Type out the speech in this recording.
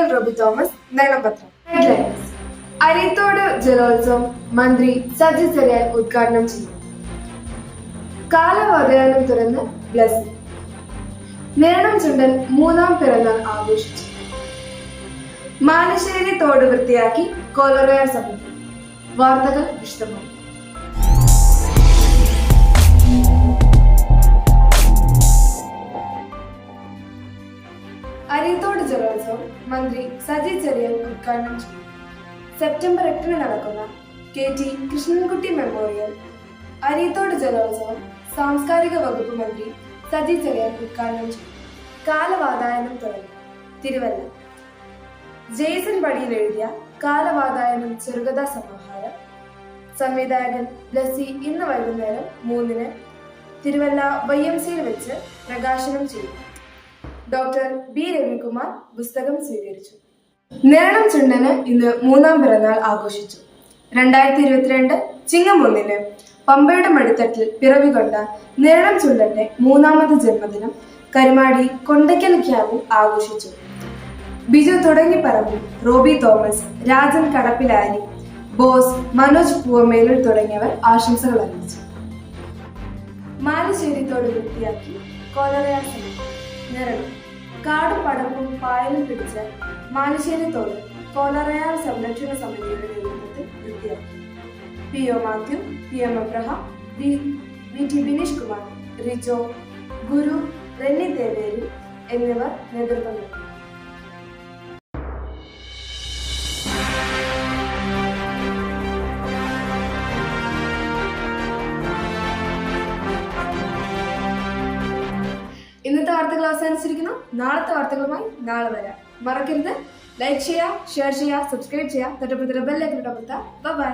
Memorial Roby Thomas നേളപത്രം. Headlines. Areethode ജലോത്സവം മന്ത്രി സജി ചെറിയാൻ ഉദ്ഘാടനം ചെയ്തു. കാലവ്യതിയാനം തുറന്ന് ബ്ലസ്സി. നേണം ചുണ്ടൻ മൂന്നാം പിറന്നാൾ ആഘോഷിച്ചു. മാനശ്ശേരി തോട് വൃത്തിയാക്കി കോലറയാർ സമിതി. വാർത്തകൾ വിശദമായി. അരീത്തോട് ജലോത്സവം മന്ത്രി സജി ചെറിയാൻ ഉദ്ഘാടനം ചെയ്തു. സെപ്റ്റംബർ 8 നടക്കുന്ന KT കൃഷ്ണൻകുട്ടി മെമ്മോറിയൽ അരീത്തോട് ജലോത്സവം സാംസ്കാരിക വകുപ്പ് മന്ത്രി സജി ചെറിയാൻ ഉദ്ഘാടനം ചെയ്തു. കാലവാതായനം തുടങ്ങി. തിരുവല്ല. ജെയ്സൺ പടിയിൽ എഴുതിയ കാലവാതായനം ചെറുകഥാ സമാഹാരം സംവിധായകൻ ബ്ലസ്സി ഇന്ന് വൈകുന്നേരം 3 തിരുവല്ല YMCയിൽ വെച്ച് പ്രകാശനം ചെയ്തു. ഡോക്ടർ B രവികുമാർ പുസ്തകം സ്വീകരിച്ചു. നേണം ചുണ്ടന് ഇന്ന് മൂന്നാം പിറന്നാൾ ആഘോഷിച്ചു. 2022 ചിങ്ങം 1 പമ്പയുടെ മടിത്തട്ടിൽ പിറവികൊണ്ട നേണം ചുണ്ടന്റെ മൂന്നാമത് ജന്മദിനം കരുമാടി കൊണ്ടയ്ക്കൽ ക്യാമ്പിൽ ആഘോഷിച്ചു. ബിജു തുടങ്ങിപ്പറമ്പ്, റോബി തോമസ്, രാജൻ കടപ്പിലാരി, ബോസ്, മനോജ് പൂവമേലിൽ തുടങ്ങിയവർ ആശംസകൾ അറിയിച്ചു. മാനശ്ശേരിത്തോട് വൃത്തിയാക്കി കോലറയാർ സമിതി. നിരണം. കാടും പടമ്പും പായലും പിടിച്ച് മാനശ്ശേരിത്തോട് കോലറയാർ സംരക്ഷണ സമിതിയുടെ നേതൃത്വത്തിൽ വൃത്തിയാക്കി. PO Mathew, PM Abraham, VT Bineesh Kumar, Rijo, Guru, Renny Deveri എന്നിവർ നേതൃത്വം നൽകി. ഇന്നത്തെ വാർത്തകൾ അവസാനിച്ചിരിക്കുന്നു. നാളത്തെ വാർത്തകളുമായി നാളെ വരാം. മറക്കരുത്, ലൈക്ക് ചെയ്യുക, ഷെയർ ചെയ്യുക, സബ്സ്ക്രൈബ് ചെയ്യുക, തൊട്ടപ്പുറത്തുള്ള ബെൽ ഐക്കൺ അമർത്തുക. ബൈ.